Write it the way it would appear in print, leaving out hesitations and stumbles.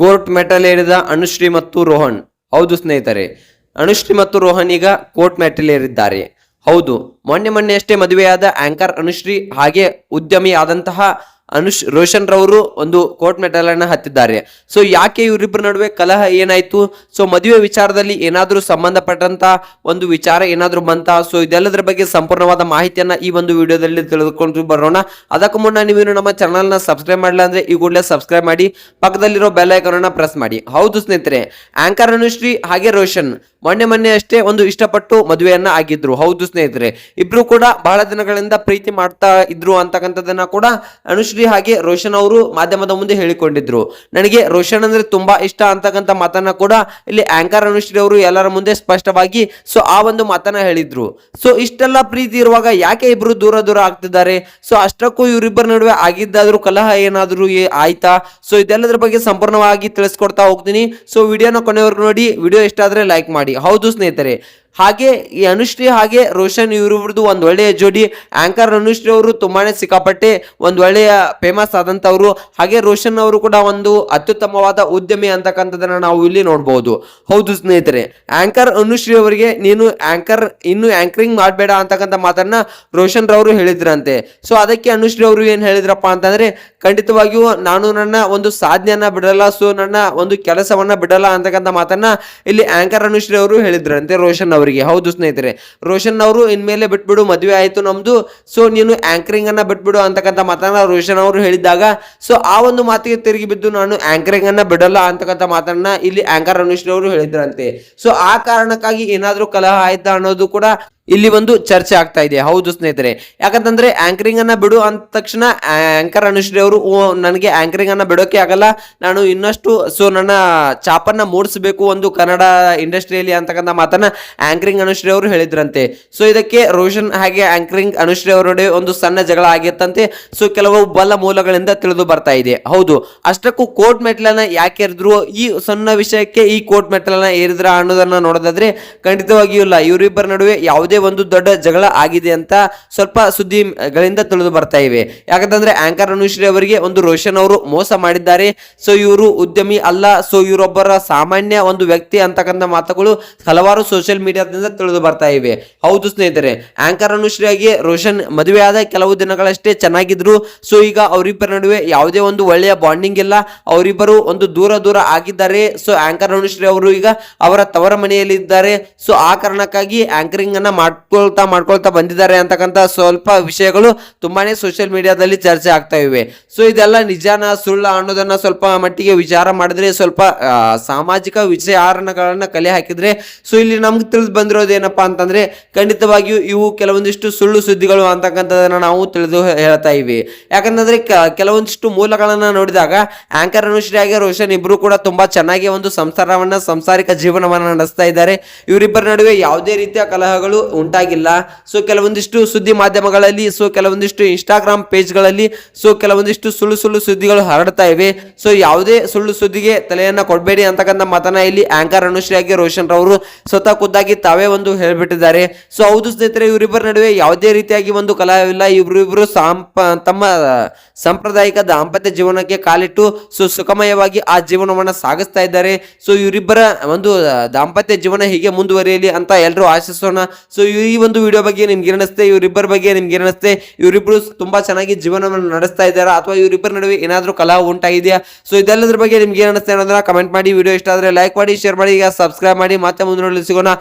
Court ಮೆಟ್ಟಲೇರಿದ Anushree ಮತ್ತು ರೋಹನ್. ಹೌದು ಸ್ನೇಹಿತರೆ, ಅನುಶ್ರೀ ಮತ್ತು ರೋಹನ್ ಈಗ ಕೋರ್ಟ್ ಮೆಟ್ಟಲೇರಿದ್ದಾರೆ. ಹೌದು, ಮೊನ್ನೆ ಅಷ್ಟೇ ಮದುವೆಯಾದ ಆಂಕರ್ ಅನುಶ್ರೀ ಹಾಗೆ ಉದ್ಯಮಿ ಆದಂತಹ ರೋಷನ್ ರವರು ಒಂದು ಕೋರ್ಟ್ ಮೆಟ್ಟಲನ್ನ ಹತ್ತಿದ್ದಾರೆ. ಸೊ ಯಾಕೆ ಇವರಿಬ್ಬರ ನಡುವೆ ಕಲಹ ಏನಾಯ್ತು, ಸೊ ಮದುವೆ ವಿಚಾರದಲ್ಲಿ ಏನಾದ್ರೂ ಸಂಬಂಧಪಟ್ಟಂತ ಒಂದು ವಿಚಾರ ಏನಾದ್ರೂ ಬಂತ, ಸೊ ಇದೆಲ್ಲದರ ಬಗ್ಗೆ ಸಂಪೂರ್ಣವಾದ ಮಾಹಿತಿಯನ್ನ ಈ ಒಂದು ವಿಡಿಯೋದಲ್ಲಿ ತಿಳಿದುಕೊಂಡು ಬರೋಣ. ಅದಕ್ಕೂ ಮುನ್ನ ನೀವು ನಮ್ಮ ಚಾನಲ್ ನ ಸಬ್ಸ್ಕ್ರೈಬ್ ಮಾಡಿಲ್ಲ ಅಂದ್ರೆ ಈ ಕೂಡಲೇ ಸಬ್ಸ್ಕ್ರೈಬ್ ಮಾಡಿ, ಪಕ್ಕದಲ್ಲಿರೋ ಬೆಲ್ ಐಕಾನ್ ಅನ್ನ ಪ್ರೆಸ್ ಮಾಡಿ. ಹೌದು ಸ್ನೇಹಿತರೆ, ಆಂಕರ್ ಅನುಶ್ರೀ ಹಾಗೆ ರೋಷನ್ ಮೊನ್ನೆ ಅಷ್ಟೇ ಒಂದು ಇಷ್ಟಪಟ್ಟು ಮದುವೆಯನ್ನ ಆಗಿದ್ರು. ಹೌದು ಸ್ನೇಹಿತರೆ, ಇಬ್ರು ಕೂಡ ಬಹಳ ದಿನಗಳಿಂದ ಪ್ರೀತಿ ಮಾಡ್ತಾ ಇದ್ರು ಅಂತಕ್ಕಂಥದ್ದನ್ನ ಕೂಡ ಅನುಶ್ರೀ ಹಾಗೆ ರೋಷನ್ ಅವರು ಮಾಧ್ಯಮದ ಮುಂದೆ ಹೇಳಿಕೊಂಡಿದ್ರು. ನನಗೆ ರೋಷನ್ ಅಂದ್ರೆ ತುಂಬಾ ಇಷ್ಟ ಅಂತಕ್ಕಂಥ ಮಾತನ್ನ ಕೂಡ ಇಲ್ಲಿ ಆಂಕರ್ ಅನುಶ್ರೀ ಅವರು ಎಲ್ಲರ ಮುಂದೆ ಸ್ಪಷ್ಟವಾಗಿ ಸೊ ಆ ಒಂದು ಮಾತನ್ನ ಹೇಳಿದ್ರು. ಸೊ ಇಷ್ಟೆಲ್ಲ ಪ್ರೀತಿ ಇರುವಾಗ ಯಾಕೆ ಇಬ್ರು ದೂರ ಆಗ್ತಿದ್ದಾರೆ, ಸೊ ಅಷ್ಟಕ್ಕೂ ಇವರಿಬ್ಬರ ನಡುವೆ ಆಗಿದ್ದಾದ್ರೂ ಕಲಹ ಏನಾದ್ರೂ ಆಯ್ತಾ, ಸೊ ಇದೆಲ್ಲದ್ರ ಬಗ್ಗೆ ಸಂಪೂರ್ಣವಾಗಿ ತಿಳಿಸ್ಕೊಡ್ತಾ ಹೋಗ್ತೀನಿ. ಸೊ ವಿಡಿಯೋನ ಕೊನೆವರೆಗೂ ನೋಡಿ. ವಿಡಿಯೋ ಇಷ್ಟ ಆದ್ರೆ ಲೈಕ್ ಮಾಡಿ. ಹೌದು ಸ್ನೇಹಿತರೆ, ಹಾಗೆ ಈ ಅನುಶ್ರೀ ಹಾಗೆ ರೋಷನ್ ಇವರಿಬ್ರದ್ದು ಒಂದು ಒಳ್ಳೆಯ ಜೋಡಿ. ಆಂಕರ್ ಅನುಶ್ರೀ ಅವರು ತುಂಬಾನೇ ಸಿಕ್ಕಾಪಟ್ಟೆ ಒಂದು ಒಳ್ಳೆಯ ಫೇಮಸ್ ಆದಂತವ್ರು, ಹಾಗೆ ರೋಷನ್ ಅವರು ಕೂಡ ಒಂದು ಅತ್ಯುತ್ತಮವಾದ ಉದ್ಯಮಿ ಅಂತಕ್ಕಂಥದ್ದನ್ನ ನಾವು ಇಲ್ಲಿ ನೋಡಬಹುದು. ಹೌದು ಸ್ನೇಹಿತರೆ, ಆಂಕರ್ ಅನುಶ್ರೀ ಅವರಿಗೆ ನೀನು ಇನ್ನು ಆಂಕರಿಂಗ್ ಮಾಡಬೇಡ ಅಂತಕ್ಕಂಥ ಮಾತನ್ನ ರೋಷನ್ ರವರು ಹೇಳಿದ್ರಂತೆ. ಸೊ ಅದಕ್ಕೆ ಅನುಶ್ರೀ ಅವರು ಏನ್ ಹೇಳಿದ್ರಪ್ಪ ಅಂತಂದ್ರೆ, ಖಂಡಿತವಾಗಿಯೂ ನಾನು ನನ್ನ ಒಂದು ಸಾಧನೆಯನ್ನ ಬಿಡಲ್ಲ, ಸೊ ನನ್ನ ಒಂದು ಕೆಲಸವನ್ನ ಬಿಡಲ್ಲ ಅಂತಕ್ಕಂಥ ಮಾತನ್ನ ಇಲ್ಲಿ ಆಂಕರ್ ಅನುಶ್ರೀ ಅವರು ಹೇಳಿದ್ರಂತೆ ರೋಷನ್ ಅವರಿಗೆ. ಹೌದು ಸ್ನೇಹಿತರೆ, ರೋಷನ್ ಅವರು ಇನ್ಮೇಲೆ ಬಿಟ್ಬಿಡು, ಮದುವೆ ಆಯ್ತು ನಮ್ದು, ಸೊ ನೀನು ಆಂಕರಿಂಗ್ ಅನ್ನ ಬಿಟ್ಬಿಡು ಅಂತಕ್ಕಂಥ ಮಾತನ್ನ ರೋಷನ್ ಅವರು ಹೇಳಿದಾಗ, ಸೊ ಆ ಒಂದು ಮಾತಿಗೆ ತಿರುಗಿ ಬಿದ್ದು ನಾನು ಆಂಕರಿಂಗ್ ಅನ್ನ ಬಿಡಲ್ಲ ಅಂತಕ್ಕಂಥ ಮಾತನ್ನ ಇಲ್ಲಿ ಆಂಕರ್ ಅನುಶ್ರೀ ಅವರು ಹೇಳಿದ್ರಂತೆ. ಸೊ ಆ ಕಾರಣಕ್ಕಾಗಿ ಏನಾದ್ರೂ ಕಲಹ ಆಯ್ತಾ ಅನ್ನೋದು ಕೂಡ ಇಲ್ಲಿ ಒಂದು ಚರ್ಚೆ ಆಗ್ತಾ ಇದೆ. ಹೌದು ಸ್ನೇಹಿತರೆ, ಯಾಕಂತಂದ್ರೆ ಆಂಕರಿಂಗ್ ಅನ್ನ ಬಿಡು ಅಂದ ತಕ್ಷಣ ಆಂಕರ್ ಅನುಶ್ರೀ ಅವರು ನನಗೆ ಆಂಕರಿಂಗ್ ಅನ್ನ ಬಿಡೋಕೆ ಆಗಲ್ಲ, ನಾನು ಇನ್ನಷ್ಟು ಸೊ ನನ್ನ ಚಾಪನ್ನ ಮೂಡಿಸಬೇಕು ಒಂದು ಕನ್ನಡ ಇಂಡಸ್ಟ್ರಿಯಲ್ಲಿ ಅಂತಕ್ಕಂಥ ಮಾತನ್ನ ಆಂಕರಿಂಗ್ ಅನುಶ್ರೀ ಅವರು ಹೇಳಿದ್ರಂತೆ. ಸೊ ಇದಕ್ಕೆ ರೋಷನ್ ಹಾಗೆ ಆಂಕರಿಂಗ್ ಅನುಶ್ರೀ ಅವರೊಡೆ ಒಂದು ಸಣ್ಣ ಜಗಳ ಆಗಿತ್ತಂತೆ. ಸೊ ಕೆಲವು ಬಲ ಮೂಲಗಳಿಂದ ತಿಳಿದು ಬರ್ತಾ ಇದೆ. ಹೌದು, ಅಷ್ಟಕ್ಕೂ ಕೋರ್ಟ್ ಮೆಟ್ಲನ್ನ ಯಾಕೆ ಏರಿದ್ರು, ಈ ಸಣ್ಣ ವಿಷಯಕ್ಕೆ ಈ ಕೋರ್ಟ್ ಮೆಟ್ಲನ್ನ ಏರಿದ್ರ ಅನ್ನೋದನ್ನ ನೋಡೋದಾದ್ರೆ ಖಂಡಿತವಾಗಿಯೂ ಇಲ್ಲ. ಇವರಿಬ್ಬರ ನಡುವೆ ಯಾವುದೇ ಒಂದು ದೊಡ್ಡ ಜಗಳ ಆಗಿದೆ ಅಂತ ಸ್ವಲ್ಪ ಸುದ್ದಿಗಳಿಂದ ತಿಳಿದು ಬರ್ತಾ ಇವೆ. ಯಾಕಂತಂದ್ರೆ ಆಂಕರ್ ಅನುಶ್ರೀ ಅವರಿಗೆ ಒಂದು ರೋಷನ್ ಅವರು ಮೋಸ ಮಾಡಿದ್ದಾರೆ, ಸೊ ಇವರು ಉದ್ಯಮಿ ಅಲ್ಲ, ಸೊ ಇವರೊಬ್ಬರ ಸಾಮಾನ್ಯ ಒಂದು ವ್ಯಕ್ತಿ ಅಂತಕ್ಕಂಥ ಮಾತುಗಳು ಹಲವಾರು ಸೋಷಿಯಲ್ ಮೀಡಿಯಾದಿಂದ ತಿಳಿದು ಬರ್ತಾ ಇವೆ. ಹೌದು ಸ್ನೇಹಿತರೆ, ಆಂಕರ್ ಅನುಶ್ರೀಯಾಗಿ ರೋಷನ್ ಮದುವೆ ಆದ ಕೆಲವು ದಿನಗಳಷ್ಟೇ ಚೆನ್ನಾಗಿದ್ರು. ಸೊ ಈಗ ಅವರಿಬ್ಬರ ನಡುವೆ ಯಾವುದೇ ಒಂದು ಒಳ್ಳೆಯ ಬಾಂಡಿಂಗ್ ಇಲ್ಲ, ಅವರಿಬ್ಬರು ಒಂದು ದೂರ ಆಗಿದ್ದಾರೆ. ಸೊ ಆಂಕರ್ ಅನುಶ್ರೀ ಅವರು ಈಗ ಅವರ ತವರ ಮನೆಯಲ್ಲಿ ಇದ್ದಾರೆ. ಸೊ ಆ ಕಾರಣಕ್ಕಾಗಿ ಆಂಕರಿಂಗ್ ಅನ್ನ ಮಾಡ್ಕೊಳ್ತಾ ಬಂದಿದ್ದಾರೆ ಅಂತಕ್ಕಂಥ ಸ್ವಲ್ಪ ವಿಷಯಗಳು ತುಂಬಾನೇ ಸೋಷಿಯಲ್ ಮೀಡಿಯಾದಲ್ಲಿ ಚರ್ಚೆ ಆಗ್ತಾ ಇವೆ. ಸೊ ಇದೆಲ್ಲ ನಿಜಾನ ಸುಳ್ಳ ಅನ್ನೋದನ್ನ ಸ್ವಲ್ಪ ಮಟ್ಟಿಗೆ ವಿಚಾರ ಮಾಡಿದ್ರೆ, ಸ್ವಲ್ಪ ಸಾಮಾಜಿಕ ವಿಚಾರಗಳನ್ನ ಕಲೆ ಹಾಕಿದ್ರೆ, ಸೊ ಇಲ್ಲಿ ನಮ್ಗೆ ತಿಳಿದು ಬಂದಿರೋದು ಏನಪ್ಪಾ ಅಂತಂದ್ರೆ ಖಂಡಿತವಾಗಿಯೂ ಇವು ಕೆಲವೊಂದಿಷ್ಟು ಸುಳ್ಳು ಸುದ್ದಿಗಳು ಅಂತಕ್ಕಂಥದನ್ನ ನಾವು ತಿಳಿದು ಹೇಳ್ತಾ ಇವಿ. ಯಾಕಂತಂದ್ರೆ ಕೆಲವೊಂದಿಷ್ಟು ಮೂಲಗಳನ್ನ ನೋಡಿದಾಗ ಆಂಕರ್ ಅನುಶ್ರೀ ಹಾಗೆ ರೋಷನ್ ಇಬ್ರು ಕೂಡ ತುಂಬಾ ಚೆನ್ನಾಗಿ ಒಂದು ಸಂಸಾರಿಕ ಜೀವನವನ್ನ ನಡೆಸ್ತಾ ಇದ್ದಾರೆ. ಇವರಿಬ್ಬರ ನಡುವೆ ಯಾವುದೇ ರೀತಿಯ ಕಲಹಗಳು ಉಂಟಾಗಿಲ್ಲ. ಸೊ ಕೆಲವೊಂದಿಷ್ಟು ಸುದ್ದಿ ಮಾಧ್ಯಮಗಳಲ್ಲಿ, ಸೊ ಕೆಲವೊಂದಿಷ್ಟು ಇನ್ಸ್ಟಾಗ್ರಾಮ್ ಪೇಜ್ಗಳಲ್ಲಿ ಸೊ ಕೆಲವೊಂದಿಷ್ಟು ಸುಳ್ಳು ಸುದ್ದಿಗಳು ಹರಡ್ತಾ ಇವೆ. ಸೊ ಯಾವುದೇ ಸುಳ್ಳು ಸುದ್ದಿಗೆ ತಲೆಯನ್ನ ಕೊಡಬೇಡಿ ಅಂತಕ್ಕಂಥ ಮಾತನ್ನ ಇಲ್ಲಿ ಆಂಕರ್ ಅನುಶ್ರೀ ಹಾಗೆ ರೋಷನ್ ರವರು ಸ್ವತಃ ಖುದ್ದಾಗಿ ತಾವೇ ಒಂದು ಹೇಳ್ಬಿಟ್ಟಿದ್ದಾರೆ. ಸೊ ಹೌದು ಸ್ನೇಹಿತರೆ, ಇವರಿಬ್ಬರ ನಡುವೆ ಯಾವುದೇ ರೀತಿಯಾಗಿ ಒಂದು ಕಲಹವಿಲ್ಲ. ಇಬ್ರು ತಮ್ಮ ಸಾಂಪ್ರದಾಯಿಕ ದಾಂಪತ್ಯ ಜೀವನಕ್ಕೆ ಕಾಲಿಟ್ಟು ಸೊ ಸುಖಮಯವಾಗಿ ಆ ಜೀವನವನ್ನ ಸಾಗಿಸ್ತಾ ಇದ್ದಾರೆ. ಸೊ ಇವರಿಬ್ಬರ ಒಂದು ದಾಂಪತ್ಯ ಜೀವನ ಹೀಗೆ ಮುಂದುವರಿಯಲಿ ಅಂತ ಎಲ್ಲರೂ ಆಶಿಸೋಣ. ಸೊ ಈ ಒಂದು ವಿಡಿಯೋ ಬಗ್ಗೆ ನಿಮ್ಗೆ ಏನಿಸುತ್ತೆ, ಇವರಿಬ್ಬರ ಬಗ್ಗೆ ನಿಮ್ಗೆ ಏನಿಸುತ್ತೆ, ಇವರಿಬ್ರು ತುಂಬಾ ಚೆನ್ನಾಗಿ ಜೀವನವನ್ನು ನಡೆಸ್ತಾ ಇದ್ದಾರಾ ಅಥವಾ ಇವರಿಬ್ಬರ ನಡುವೆ ಏನಾದ್ರೂ ಕಲಹ ಉಂಟಾಗಿದೆಯಾ? ಸೊ ಇದೆಲ್ಲದ್ರ ಬಗ್ಗೆ ನಿಮ್ಗೆ ಏನಿಸುತ್ತೆ ಅನ್ನೋದನ್ನ ಕಮೆಂಟ್ ಮಾಡಿ. ವಿಡಿಯೋ ಇಷ್ಟ ಆದ್ರೆ ಲೈಕ್ ಮಾಡಿ, ಶೇರ್ ಮಾಡಿ, ಈಗ ಸಬ್ಸ್ಕ್ರೈಬ್ ಮಾಡಿ. ಮತ್ತೆ ಮುಂದೆ ಸಿಗೋಣ.